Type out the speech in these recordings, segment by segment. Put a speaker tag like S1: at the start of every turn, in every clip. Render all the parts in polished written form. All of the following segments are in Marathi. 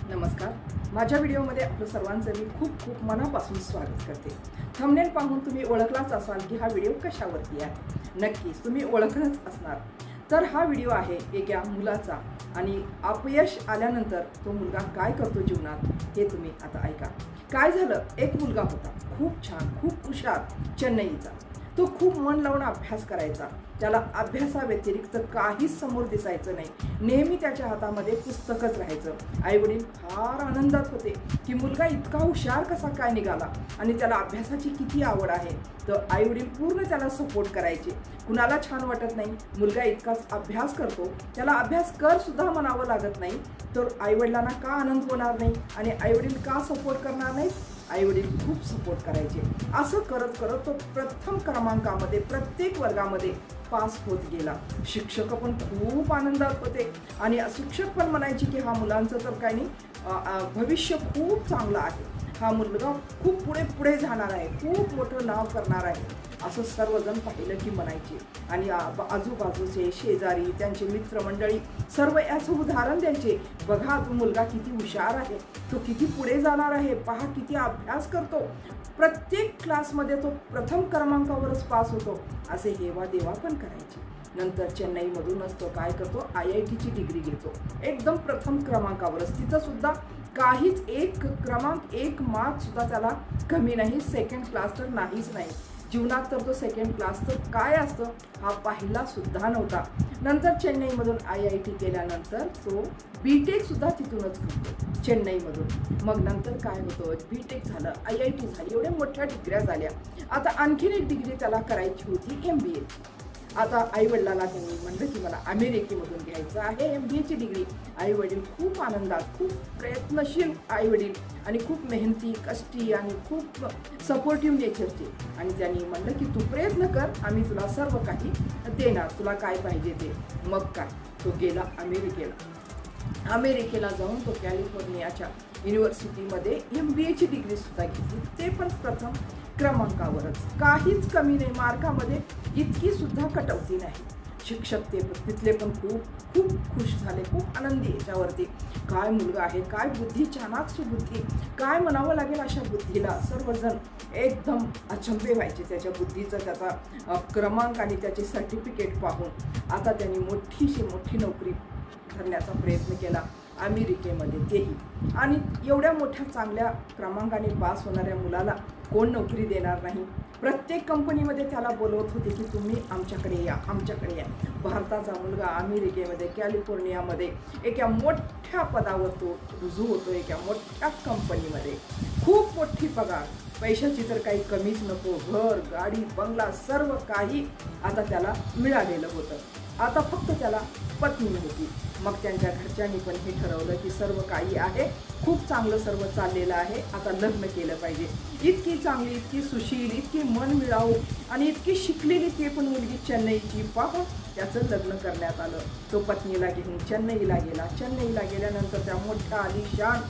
S1: नमस्कार. माझ्या व्हिडिओमध्ये आपलं सर्वांचं मी खूप मनापासून स्वागत करते. थंबनेल पाहून तुम्ही ओळखलाच असाल की हा व्हिडिओ कशावरती आहे. नक्कीच तुम्ही ओळखलंच असणार. तर हा व्हिडिओ आहे एका मुलाचा आणि अपयश आल्यानंतर तो मुलगा काय करतो जीवनात हे तुम्ही आता ऐका. काय झालं, एक मुलगा होता खूप छान, खूप हुशार, चेन्नईचा. तो खूप मन लावून अभ्यास करायचा. त्याला अभ्यासाव्यतिरिक्त काहीच समोर दिसायचं नाही. नेहमी त्याच्या हातामध्ये पुस्तकच राहायचं. आईवडील फार आनंदात होते की मुलगा इतका हुशार कसा काय निघाला आणि त्याला अभ्यासाची किती आवड आहे. तर आईवडील पूर्ण त्याला सपोर्ट करायचे. कुणाला छान वाटत नाही मुलगा इतकाच अभ्यास करतो, त्याला अभ्यास कर सुद्धा म्हणावं लागत नाही. तर आईवडिलांना का आनंद होणार नाही आणि आईवडील का सपोर्ट करणार नाही. आईवडील खूप सपोर्ट करायचे. असं करत करत तो प्रथम क्रमांकामध्ये प्रत्येक वर्गामध्ये पास होत गेला. शिक्षक पण खूप आनंदात होते आणि शिक्षक पण म्हणायचे की हा मुलांचं तर काही नाही, भविष्य खूप चांगलं आहे, हा मुलगा खूप पुढे जाणार आहे, खूप मोठं नाव करणार आहे, असं सर्वजण पाहिलं की म्हणायचे. आणि आजूबाजूचे शेजारी त्यांचे मित्रमंडळी सर्व याचं उदाहरण द्यायचे. बघा तो मुलगा किती हुशार आहे, तो किती पुढे जाणार आहे, पहा किती अभ्यास करतो, प्रत्येक क्लासमध्ये तो प्रथम क्रमांकावरच पास होतो, असे हेवा देवा पण करायचे. नंतर चेन्नईमधूनच तो काय करतो, IITची डिग्री घेतो एकदम प्रथम क्रमांकावरच. तिथं सुद्धा काहीच एक मार्क सुद्धा त्याला कमी नाही. सेकंड क्लास तर नाहीच नाही. जीवनात तर तो सेकंड क्लास तर काय असतं हा पाहिला सुद्धा नव्हता. नंतर चेन्नईमधून IIT केल्यानंतर तो BTech सुद्धा तिथूनच करतो चेन्नईमधून. मग नंतर काय होतं, BTech झालं, IIT झाली, एवढ्या मोठ्या डिग्र्या झाल्या. आता आणखीन एक डिग्री त्याला करायची होती MBA. आता आईवडिलांना त्यांनी म्हणलं की मला अमेरिकेमधून घ्यायचं आहे MBAची डिग्री. आईवडील खूप आनंदात, खूप प्रयत्नशील आईवडील आणि खूप मेहनती, कष्टी आणि खूप सपोर्टिव्ह नेचरचे. आणि त्यांनी म्हणलं की तू प्रयत्न कर, आम्ही तुला सर्व काही देणार, तुला काय पाहिजे ते. मग काय, तो गेला अमेरिकेला जाऊन तो कॅलिफोर्नियाच्या युनिव्हर्सिटीमध्ये MBAची डिग्री सुद्धा घेतली. ते पण प्रथम क्रमांकावरच, काहीच कमी नाही. मार्कामध्ये इतकी सुद्धा कटौती नाही. शिक्षक तिथले पण खूप खुश झाले, खूप आनंदी याच्यावरती. काय मुलगा आहे, काय बुद्धी, चाणाक्षी बुद्धी, काय म्हणावं लागेल अशा बुद्धीला. सर्वजण एकदम अचंबे व्हायचे त्याच्या बुद्धीचं, त्याचा क्रमांक आणि त्याचे सर्टिफिकेट पाहून. आता त्यांनी मोठी नोकरी धरण्याचा प्रयत्न केला अमेरिकेमध्ये, तेही. आणि एवढ्या मोठ्या चांगल्या क्रमांकाने पास होणाऱ्या मुलाला कोण नोकरी देणार नाही. प्रत्येक कंपनीमध्ये त्याला बोलवत होते की तुम्ही आमच्याकडे या. भारताचा मुलगा अमेरिकेमध्ये कॅलिफोर्नियामध्ये एका मोठ्या पदावर तो रुजू होतो, एका मोठ्या कंपनीमध्ये. खूप मोठी पगार, पैशाची तर काही कमीच नको. घर, गाडी, बंगला सर्व काही आता त्याला मिळालेलं होतं. आता फक्त त्याला पत्नी नव्हती. मग त्यांच्या घरच्यांनी पण हे ठरवलं की सर्व काही आहे, खूप चांगलं सर्व चाललेलं आहे, आता लग्न केलं पाहिजे. इतकी चांगली, इतकी सुशील, इतकी मन मिळावू आणि इतकी शिकलेली ती पण मुलगी चेन्नईची, पाहून त्याचं लग्न करण्यात आलं. तो पत्नीला घेऊन चेन्नईला गेला. चेन्नईला गेल्यानंतर त्या मोठ्या आलिशान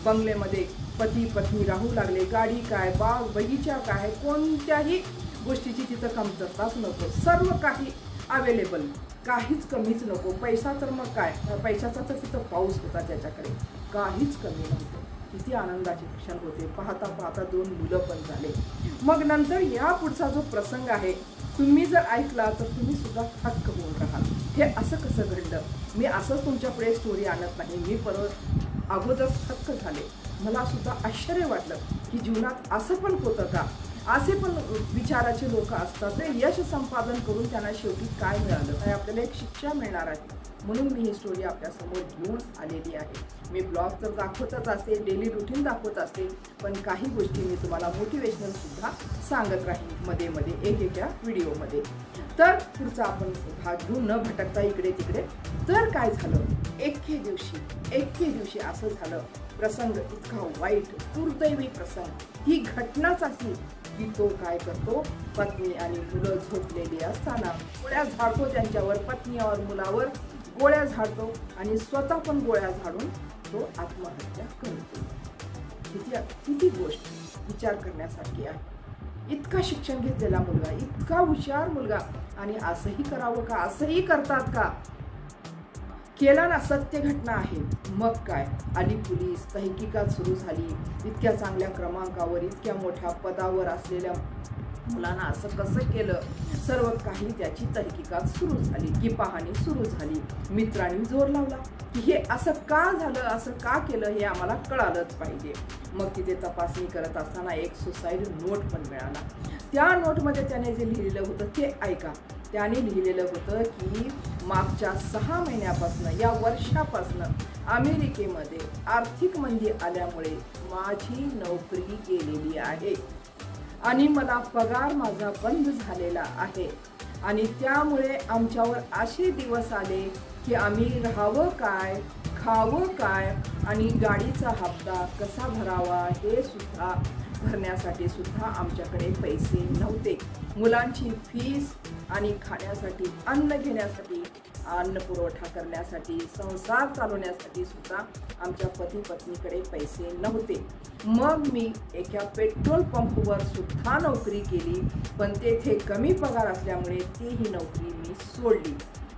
S1: बंगल्यामध्ये पती पत्नी राहू लागले. गाडी काय, बाग बगीचा काय, कोणत्याही गोष्टीची तिथं कमतरताच नको. सर्व काही अवेलेबल, काहीच कमीच नको. पैसा तर मग काय, पैशाचा तर तिथं पाऊस होता त्याच्याकडे, काहीच कमी नव्हतं. किती आनंदाचे क्षण होते. पाहता 2 मुलं पण झाले. मग नंतर या पुढचा जो प्रसंग आहे तुम्ही जर ऐकला तर तुम्ही सुद्धा थक्क होऊन राहाल. हे असं कसं घडलं. मी असंच तुमच्यापुढे स्टोरी आणत नाही, मी परत अगोदर थक्क झाले. मला सुद्धा आश्चर्य वाटलं की जीवनात असं पण होतं का, असे पण विचाराचे लोक असतात. ते यश संपादन करून त्यांना शेवटी काय मिळालं, काय आपल्याला एक शिक्षा मिळणार आहे. म्हणून मी ही स्टोरी आपल्यासमोर घेऊन आलेली आहे. मी ब्लॉग तर दाखवतच असते, डेली रुटीन दाखवत असते, पण काही गोष्टी मी तुम्हाला मोटिवेशनल सुद्धा सांगत राहील मध्ये एकेका व्हिडिओमध्ये. तर पुढचा आपण भाग घेऊन न भटकता इकडे तिकडे. तर काय झालं, एके दिवशी असं झालं, प्रसंग इतका वाईट, दुर्दैवी प्रसंग. ही घटनाच अशी की तो काय करतो, पत्नी आणि मुलं झोपलेली असताना गोळ्या झाडतो त्यांच्यावर, पत्नीवर, मुलावर गोळ्या झाडतो आणि स्वतः पण गोळ्या झाडून तो आत्महत्या करतो. किती गोष्ट विचार करण्यासारखी आहे. इतका शिक्षण घेतलेला मुलगा, इतका हुशार मुलगा, आणि असंही करावं का, असंही करतात का. केला ना, सत्य घटना आहे. मग काय, आली पोलीस, तहकीकात सुरू झाली. इतक्या चांगल्या क्रमांकावर, इतक्या मोठ्या पदावर असलेल्या मुलांना असं कसं केलं, सर्व काही त्याची तहकीकात सुरू झाली की पाहणी सुरू झाली. मित्रांनी जोर लावला की हे असं का झालं, असं का केलं, हे आम्हाला कळालंच पाहिजे. मग तिथे तपासणी करत असताना एक सुसाईड नोट पण मिळाला. त्या नोटमध्ये त्याने जे लिहिलेलं होतं ते ऐका. त्याने लिहिलेलं होतं की मागच्या 6 महिन्यापासून, या वर्षापासून अमेरिकेमध्ये आर्थिक मंदी आल्यामुळे माझी नोकरी गेलेली आहे आणि मला पगार माझा बंद झालेला आहे आणि त्यामुळे आमच्यावर असे दिवस आले की आम्ही राहावं काय, खावं काय आणि गाडीचा हप्ता कसा भरावा हे सुद्धा भरण्यासाठी सुद्धा आमच्याकडे पैसे नव्हते. मुलांची फीस आणि खाण्यासाठी, अन्न घेण्यासाठी, अन्न पुरवठा करण्यासाठी, संसार चालवण्यासाठी सुद्धा आमच्या पती पत्नीकडे पैसे नव्हते. मग मी एका पेट्रोल पंपवर सुद्धा नोकरी केली, पण तेथे कमी पगार असल्यामुळे तीही नोकरी मी सोडली.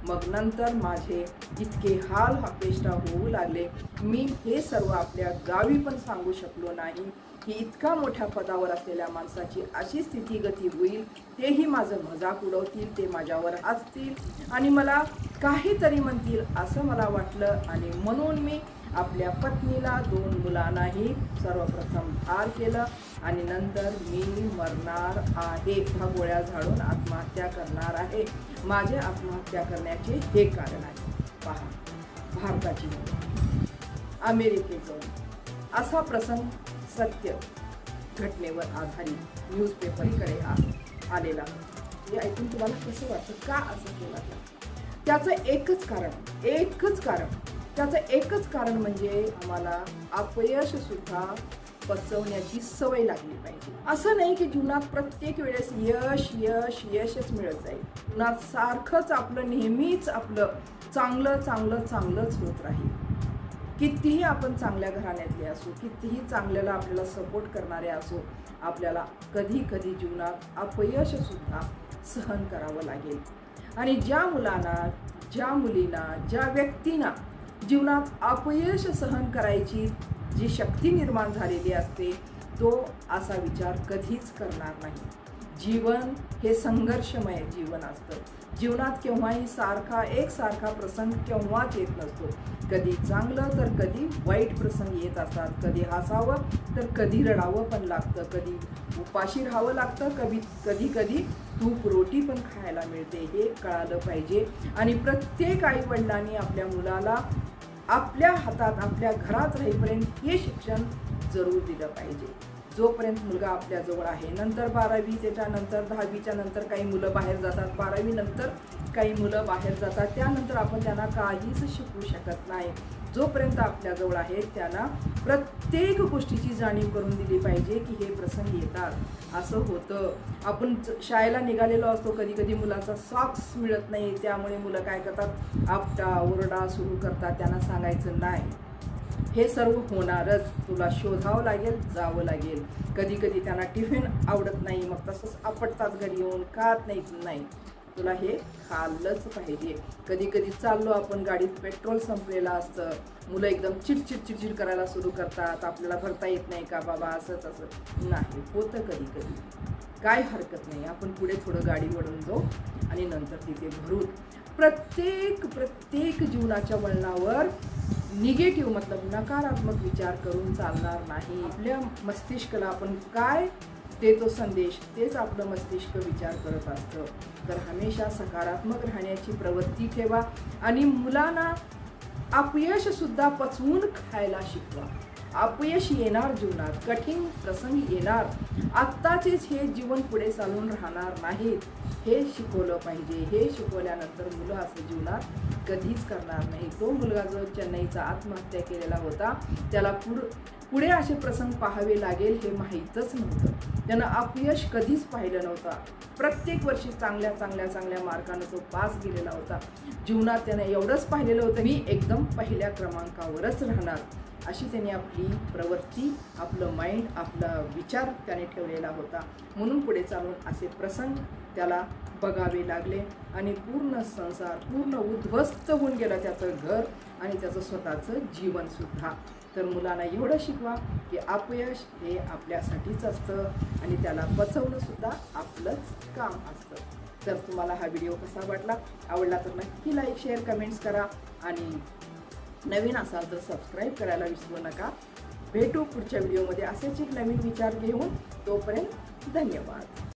S1: मग नंतर माझे इतके हाल अपेष्टा होऊ लागले. मी हे सर्व आपल्या गावी पण सांगू शकलो नाही की इतका मोठ्या पदावर असलेल्या माणसाची अशी स्थितीगती होईल. तेही माझं मजाक उडवतील, ते माझ्यावर हसतील आणि मला काहीतरी म्हणतील असं मला वाटलं आणि म्हणून मी आपल्या पत्नीला, 2 मुलांनाही सर्वप्रथम ठार केलं आणि नंतर मी मरणार आहे, ह्या गोळ्या झाडून आत्महत्या करणार आहे. माझे आत्महत्या करण्याचे हे कारण आहे. पहा, भारताची अमेरिकेचं असा प्रसंग सत्य घटनेवर आधारित न्यूजपेपरकडे आलेला. हे ऐकून तुम्हाला कसं वाटतं, का असं केलं? त्याचं एकच कारण म्हणजे आम्हाला अपयश सुद्धा पचवण्याची सवय लागली पाहिजे. असं नाही की जीवनात प्रत्येक वेळेस यशच मिळत जाईल. जीवनात सारखंच आपलं, नेहमीच आपलं चांगलंच होत राहील. कितीही आपण चांगल्या घराण्यातले असो, कितीही चांगल्याला आपल्याला सपोर्ट करणारे असो, आपल्याला कधी जीवनात अपयश सुद्धा सहन करावं लागेल. आणि ज्या मुलांना, ज्या मुलींना, ज्या व्यक्तींना जीवनात अपयश सहन करायची जी शक्ती निर्माण झालेली असते, तो असा विचार कधीच करणार नाही. जीवन हे संघर्षमय जीवन असतं. जीवनात केव्हाही एकसारखा प्रसंग केव्हाच येत नसतो. कधी चांगलं तर कधी वाईट प्रसंग येत असतात. कधी हसावं तर कधी रडावं पण लागतं. कधी उपाशी राहावं लागतं, कधी तूप रोटी पण खायला मिळते. हे कळालं पाहिजे. आणि प्रत्येक आईवडिलांनी आपल्या मुलाला आपल्या हातात, आपल्या घरात राहीपर्यंत हे शिक्षण जरूर दिलं पाहिजे. जोपर्यंत मुलगा आपल्याजवळ आहे. नंतर 12वी, त्याच्यानंतर 10वीच्या नंतर काही मुलं बाहेर जातात, 12वी नंतर काही मुलं बाहेर जातात. त्यानंतर आपण त्यांना काहीच शिकवू शकत नाही. जोपर्यंत आपल्याजवळ आहे त्यांना प्रत्येक गोष्टीची जाणीव करून दिली पाहिजे की हे प्रसंग येतात, असं होतं. आपण शाळेला निघालेलो असतो, कधी मुलाचा सॉक्स मिळत नाही, त्यामुळे मुलं काय करतात, आपटा ओरडा सुरू करतात. त्यांना सांगायचं नाही, हे सर्व होणारच, तुला शोधावं लागेल, जावं लागेल. कधी त्यांना टिफिन आवडत नाही, मग तसंच आपटतात घरी येऊन, खात नाही, तुला हे खाल्लंच पाहिजे. कधी चाललो आपण, गाडीत पेट्रोल संपलेलं असतं, मुलं एकदम चिडचिड करायला सुरू करतात. आपल्याला भरता येत नाही का बाबा, असं नाही होतं कधी. काय हरकत नाही, आपण पुढे थोडं गाडी वळून जाऊ आणि नंतर तिथे भरू. प्रत्येक जीवनाच्या वळणावर निगेटिव्ह मतलब नकारात्मक विचार करून चालणार नाही. आपल्या मस्तिष्काला आपण काय देतो संदेश, तेच आपलं मस्तिष्क विचार करत असतं. तर हमेशा सकारात्मक राहण्याची प्रवृत्ती ठेवा आणि मुलांना अपयश सुद्धा पचवून खायला शिकवा. अपयश येणार, जीवनात कठीण प्रसंग येणार, आत्ताचेच हे जीवन पुढे चालून राहणार नाहीत, हे शिकवलं पाहिजे. हे शिकवल्यानंतर मुलं असं जीवनात कधीच करणार नाही. तो मुलगा जो चेन्नईचा आत्महत्या केलेला होता, त्याला पुढे असे प्रसंग पाहावे लागेल हे माहीतच नव्हतं. त्यानं अपयश कधीच पाहिलं नव्हतं. प्रत्येक वर्षी चांगल्या मार्कानं तो पास गेलेला होता. जीवनात त्यानं एवढंच पाहिलेलं होतं, मी एकदम पहिल्या क्रमांकावरच राहणार. अशी त्याने आपली प्रवृत्ती, आपलं माइंड, आपला विचार त्याने ठेवलेला होता. म्हणून पुढे चालून असे प्रसंग त्याला बघावे लागले आणि पूर्ण संसार पूर्ण उद्ध्वस्त होऊन गेला, त्याचं घर आणि त्याचं स्वतःचं जीवनसुद्धा. तर मुलांना एवढं शिकवा की अपयश हे आपल्यासाठीच असतं आणि त्याला बचवणंसुद्धा आपलंच काम असतं. तर तुम्हाला हा व्हिडिओ कसा वाटला, आवडला तर नक्की लाईक, शेअर, कमेंट्स करा आणि नवीन असाल तर सबस्क्राईब करायला विसरू नका. भेटू पुढच्या व्हिडिओमध्ये असेच एक नवीन विचार घेऊन. तोपर्यंत धन्यवाद.